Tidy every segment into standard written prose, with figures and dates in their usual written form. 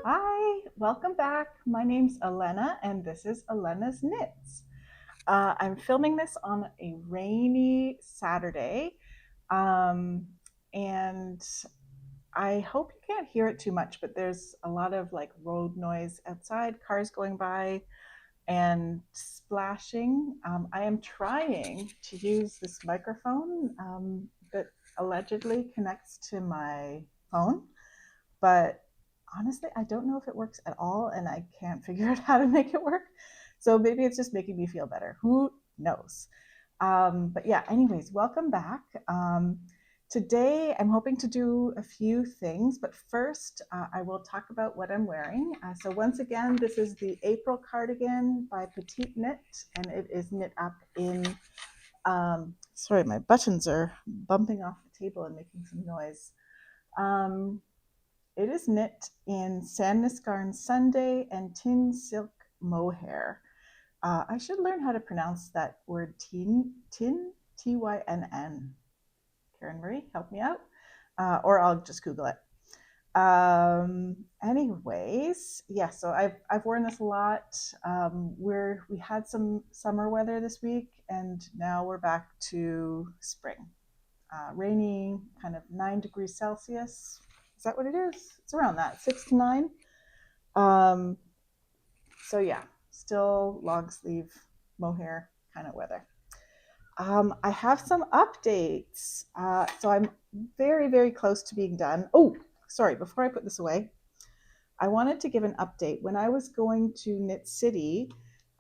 Hi, welcome back. My name's Elena, and this is Elena's Knits. I'm filming this on a rainy Saturday, um, and I hope you can't hear it too much, but there's a lot of like road noise outside, cars going by, and splashing. I am trying to use this microphone that allegedly connects to my phone, but honestly, I don't know if it works at all, and I can't figure out how to make it work. So maybe it's just making me feel better. Who knows? But yeah, anyways, welcome back. Today, I'm hoping to do a few things, but first, I will talk about what I'm wearing. So once again, this is the April cardigan by Petite Knit, and it is knit up in, sorry, my buttons are bumping off the table and making some noise. Um, it is knit in Sandnesgarn Sunday and Tin Silk Mohair. I should learn how to pronounce that word tin, Tynn. Karen Marie, help me out. Or I'll just Google it. Anyways, yeah, so I've worn this a lot. We had some summer weather this week, and now we're back to spring. Rainy, kind of 9 degrees Celsius. Is that what it is? It's around that, 6 to 9. Um, so yeah, still long sleeve mohair kind of weather. I have some updates. So I'm very, very close to being done. Oh, sorry, before I put this away, I wanted to give an update. When I was going to Knit City,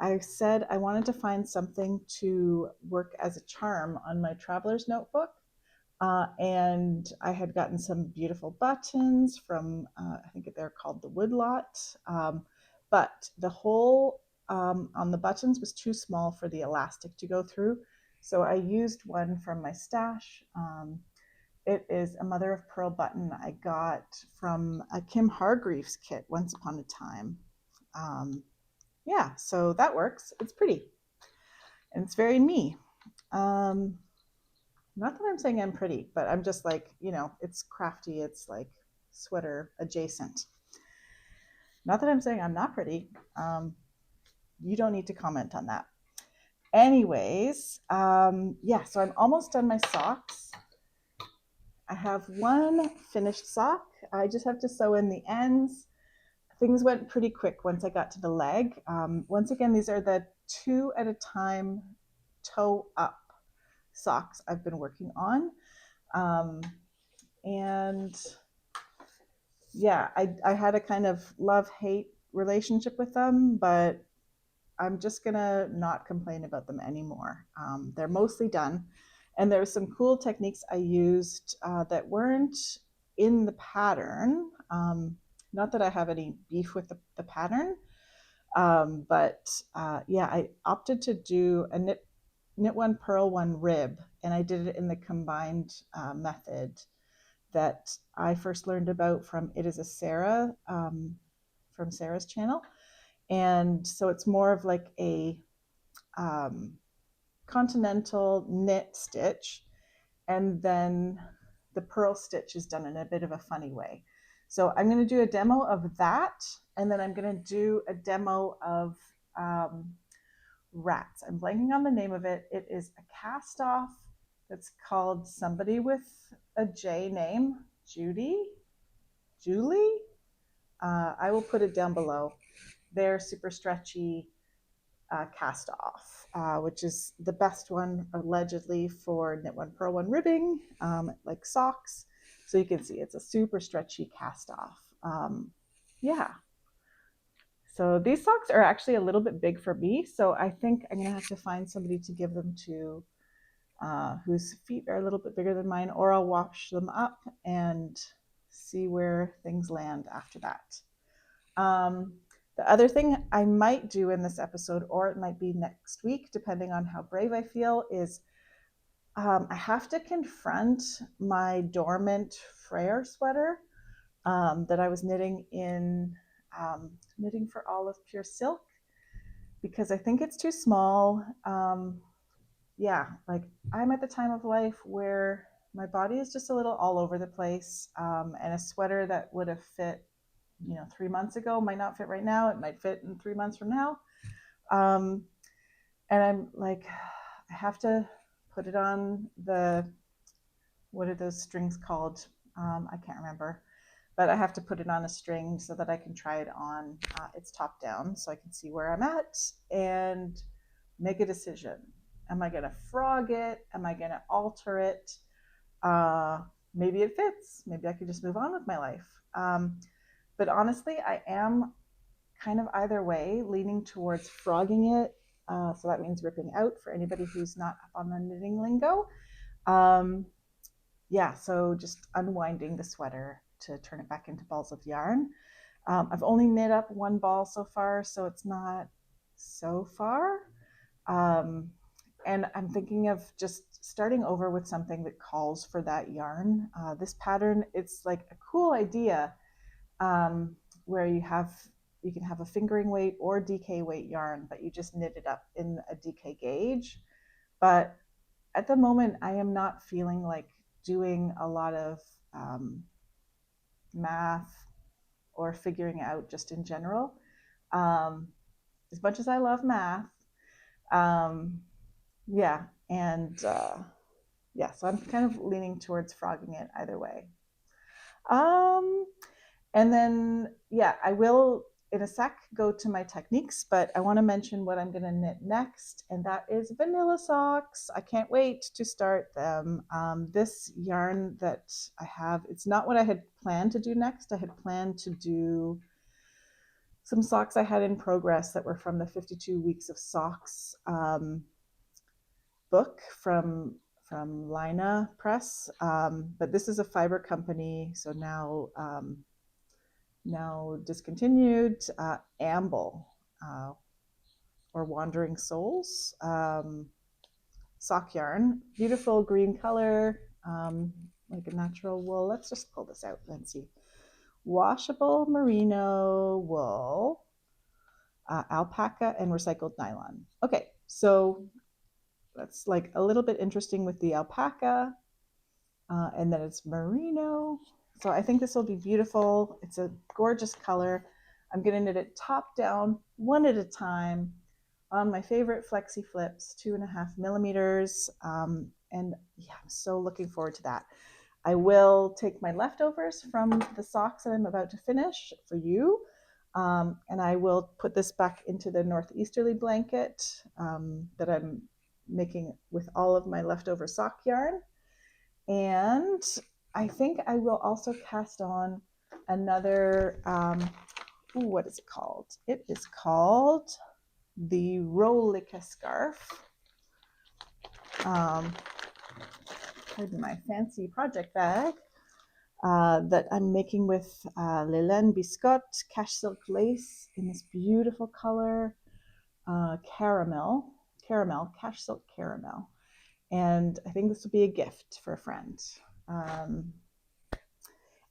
I said I wanted to find something to work as a charm on my traveler's notebook. And I had gotten some beautiful buttons from, I think they're called the Woodlot. But the hole on the buttons was too small for the elastic to go through. So I used one from my stash. It is a mother of pearl button I got from a Kim Hargreaves kit once upon a time. Um, yeah, so that works. It's pretty and it's very me. Um, Not that I'm saying I'm pretty, but I'm just like, it's crafty. It's like sweater adjacent. Not that I'm saying I'm not pretty. You don't need to comment on that. Anyways, yeah, so I'm almost done my socks. I have one finished sock. I just have to sew in the ends. Things went pretty quick once I got to the leg. Once again, these are the 2 at a time toe up socks I've been working on. Um, and yeah, I had a kind of love hate relationship with them, but I'm just gonna not complain about them anymore. They're mostly done, and there's some cool techniques I used that weren't in the pattern. Not that I have any beef with the pattern, but yeah, I opted to do a knit one, purl one, rib, and I did it in the combined method that I first learned about from It Is a Sarah, from Sarah's channel. And so it's more of like a um, continental knit stitch, and then the purl stitch is done in a bit of a funny way. So I'm going to do a demo of that, and then I'm going to do a demo of rats. I'm blanking on the name of it. It is a cast off that's called somebody with a J name, Julie. I will put it down below. They're super stretchy cast off, which is the best one allegedly for knit one, purl one ribbing, like socks. So you can see it's a super stretchy cast off. Yeah. So these socks are actually a little bit big for me. So I think I'm going to have to find somebody to give them to whose feet are a little bit bigger than mine, or I'll wash them up and see where things land after that. The other thing I might do in this episode, or it might be next week, depending on how brave I feel, is I have to confront my dormant Frere sweater that I was knitting in Knitting for Olive Pure Silk, because I think it's too small. Yeah, like I'm at the time of life where my body is just a little all over the place, and a sweater that would have fit 3 months ago might not fit right now. It might fit in 3 months from now. Um, and I'm like, I have to put it on what are those strings called? I can't remember, but I have to put it on a string so that I can try it on. It's top down, so I can see where I'm at and make a decision. Am I going to frog it? Am I going to alter it? Maybe it fits. Maybe I could just move on with my life. But honestly, I am kind of either way, leaning towards frogging it. So that means ripping out for anybody who's not up on the knitting lingo. Yeah, so just unwinding the sweater to turn it back into balls of yarn. I've only knit up one ball so far, so it's not so far. And I'm thinking of just starting over with something that calls for that yarn. This pattern, it's like a cool idea, where you can have a fingering weight or DK weight yarn, but you just knit it up in a DK gauge. But at the moment, I am not feeling like doing a lot of math or figuring out just in general. Um, as much as I love math, um, yeah, and yeah, so I'm kind of leaning towards frogging it either way. Um, And then, yeah, I will in a sec go to my techniques, but I want to mention what I'm going to knit next, and that is vanilla socks. I can't wait to start them. This yarn that I have, it's not what I had planned to do next. I had planned to do some socks I had in progress that were from the 52 Weeks of Socks book from Lina Press. But this is a fiber company, so now discontinued, Amble, or Wandering Souls, sock yarn. Beautiful green color, like a natural wool. Let's just pull this out and see. Washable merino wool, alpaca, and recycled nylon. Okay, so that's like a little bit interesting with the alpaca, and then it's merino. So I think this will be beautiful. It's a gorgeous color. I'm going to knit it top down, one at a time, on my favorite Flexi Flips, 2.5 millimeters. And yeah, I'm so looking forward to that. I will take my leftovers from the socks that I'm about to finish for you, and I will put this back into the northeasterly blanket that I'm making with all of my leftover sock yarn. And I think I will also cast on another, what is it called? It is called the Rollicka scarf. Pardon my fancy project bag that I'm making with Lelaine Biscotte cash silk lace in this beautiful color, caramel, cash silk caramel. And I think this will be a gift for a friend. And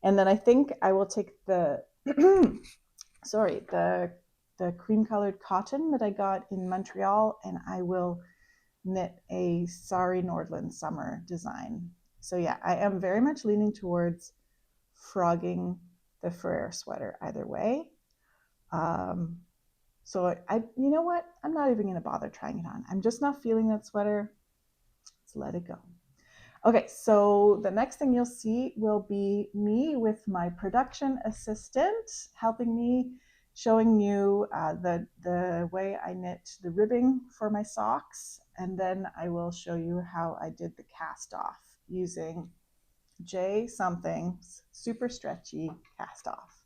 then I think I will take the the cream colored cotton that I got in Montreal, and I will knit a Sari Nordland summer design. So yeah, I am very much leaning towards frogging the Frere sweater either way. So you know what? I'm not even going to bother trying it on. I'm just not feeling that sweater. Let's let it go. Okay, so the next thing you'll see will be me with my production assistant helping me, showing you the way I knit the ribbing for my socks, and then I will show you how I did the cast off using J something's super stretchy cast off.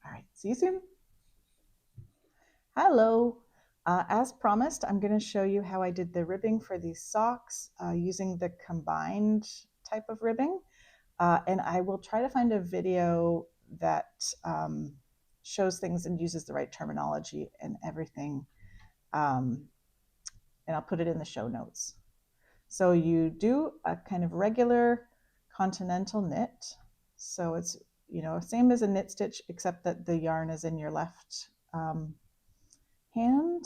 All right, see you soon. Hello. As promised, I'm going to show you how I did the ribbing for these socks using the combined type of ribbing. And I will try to find a video that shows things and uses the right terminology and everything. And I'll put it in the show notes. So you do a kind of regular continental knit. So it's, same as a knit stitch, except that the yarn is in your left hand,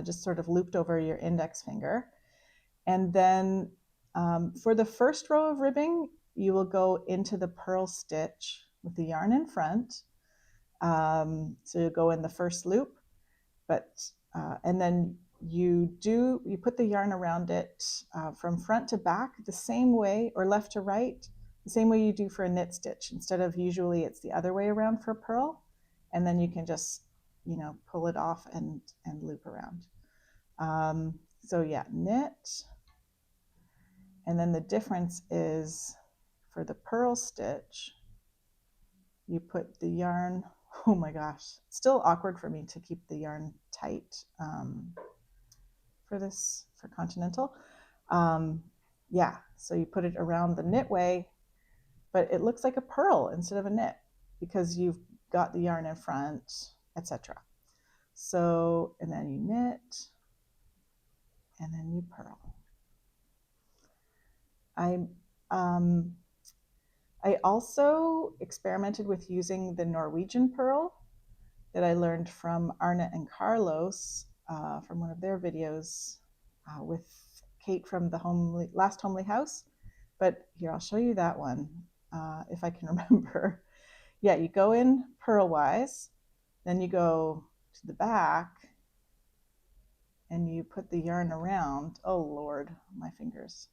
just sort of looped over your index finger. And then for the first row of ribbing, you will go into the purl stitch with the yarn in front, So you go in the first loop, but and then you put the yarn around it from front to back the same way, or left to right, the same way you do for a knit stitch. Instead of usually it's the other way around for a purl, and then you can just pull it off and loop around. So yeah, knit, and then the difference is for the purl stitch, you put the yarn, oh my gosh, it's still awkward for me to keep the yarn tight for continental. Yeah, so you put it around the knit way, but it looks like a purl instead of a knit because you've got the yarn in front, etc. So, and then you knit, and then you purl. I also experimented with using the Norwegian purl that I learned from Arna and Carlos from one of their videos with Kate from the last Homely House. But here, I'll show you that one if I can remember. Yeah, you go in purlwise, then you go to the back, and you put the yarn around. Oh Lord, my fingers.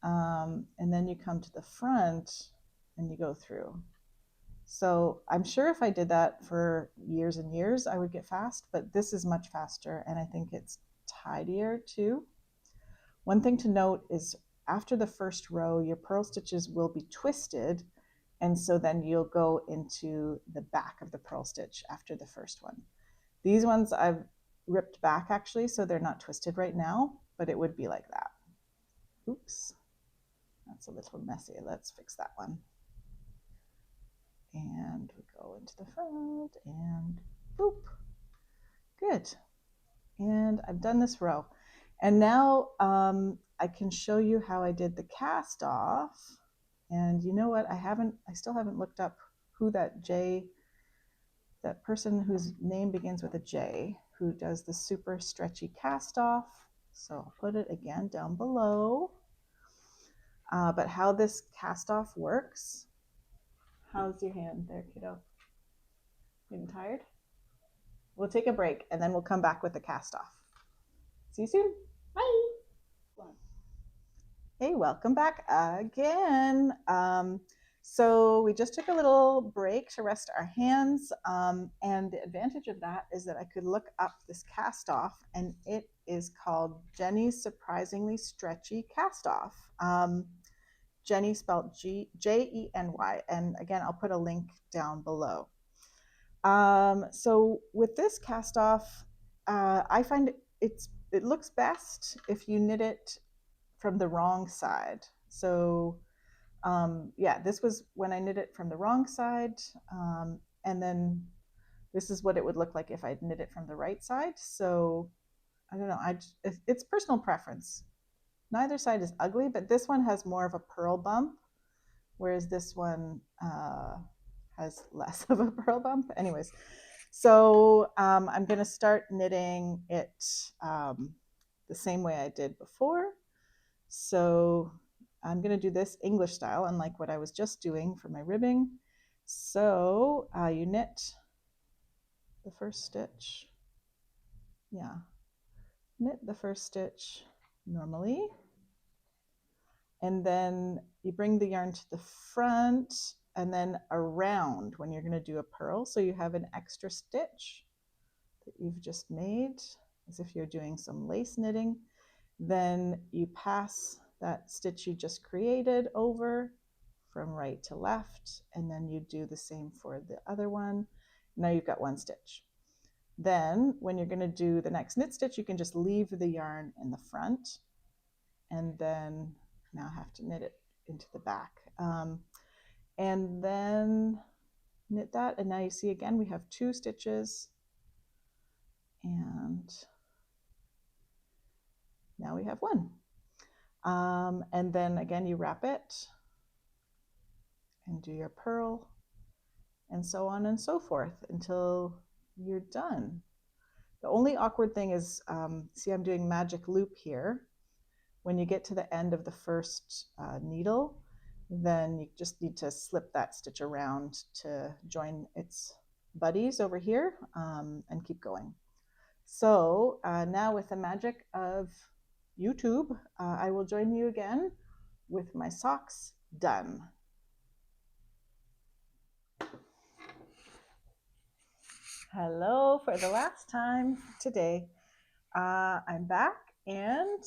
And then you come to the front and you go through. So I'm sure if I did that for years and years, I would get fast, but this is much faster, and I think it's tidier too. One thing to note is after the first row, your purl stitches will be twisted, and so then you'll go into the back of the purl stitch after the first one. These ones I've ripped back actually, so they're not twisted right now, but it would be like that. Oops, that's a little messy. Let's fix that one. And we go into the front and boop. Good. And I've done this row. And now I can show you how I did the cast off. And you know what? I still haven't looked up who that person whose name begins with a J, who does the super stretchy cast off. So I'll put it again down below. But how this cast off works. How's your hand there, kiddo? Getting tired? We'll take a break and then we'll come back with the cast off. See you soon. Bye. Hey, welcome back again. So we just took a little break to rest our hands. And the advantage of that is that I could look up this cast off, and it is called Jenny's Surprisingly Stretchy Cast Off. Jenny spelled Jeny. And again, I'll put a link down below. So with this cast off, I find it looks best if you knit it from the wrong side. So yeah, this was when I knit it from the wrong side. And then this is what it would look like if I'd knit it from the right side. So I don't know, it's personal preference. Neither side is ugly, but this one has more of a purl bump, whereas this one has less of a purl bump. Anyways, so I'm going to start knitting it the same way I did before. So I'm going to do this English style, unlike what I was just doing for my ribbing. So you knit the first stitch. Yeah, knit the first stitch normally. And then you bring the yarn to the front and then around when you're going to do a purl. So you have an extra stitch that you've just made as if you're doing some lace knitting. Then you pass that stitch you just created over from right to left, and then you do the same for the other one. Now you've got one stitch. Then when you're going to do the next knit stitch, you can just leave the yarn in the front and then now have to knit it into the back. And then knit that, and now you see again we have two stitches, and now we have one. And then again you wrap it and do your purl, and so on and so forth until you're done. The only awkward thing is, see, I'm doing magic loop here. When you get to the end of the first needle, then you just need to slip that stitch around to join its buddies over here and keep going. So now with the magic of YouTube, I will join you again with my socks done. Hello for the last time today. I'm back and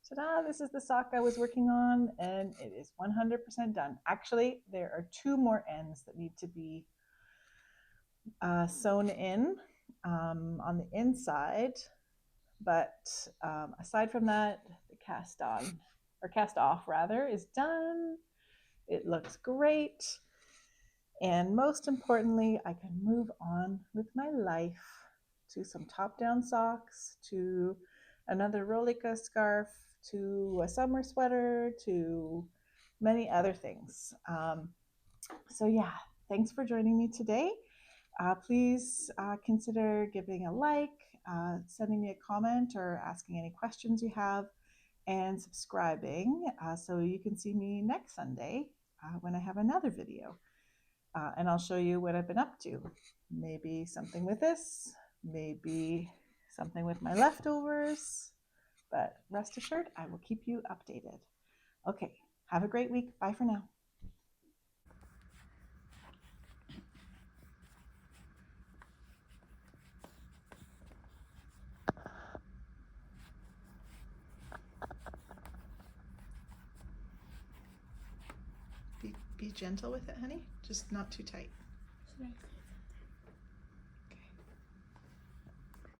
ta-da, this is the sock I was working on and it is 100% done. Actually, there are 2 more ends that need to be sewn in on the inside, but aside from that, the cast on, or cast off rather, is done. It looks great. And most importantly, I can move on with my life to some top-down socks, to another Rolika scarf, to a summer sweater, to many other things. So yeah, thanks for joining me today. Please consider giving a like, sending me a comment, or asking any questions you have, and subscribing so you can see me next Sunday when I have another video. And I'll show you what I've been up to. Maybe something with this, maybe something with my leftovers, but rest assured, I will keep you updated. Okay, have a great week. Bye for now. Be gentle with it, honey. Just not too tight. Sorry.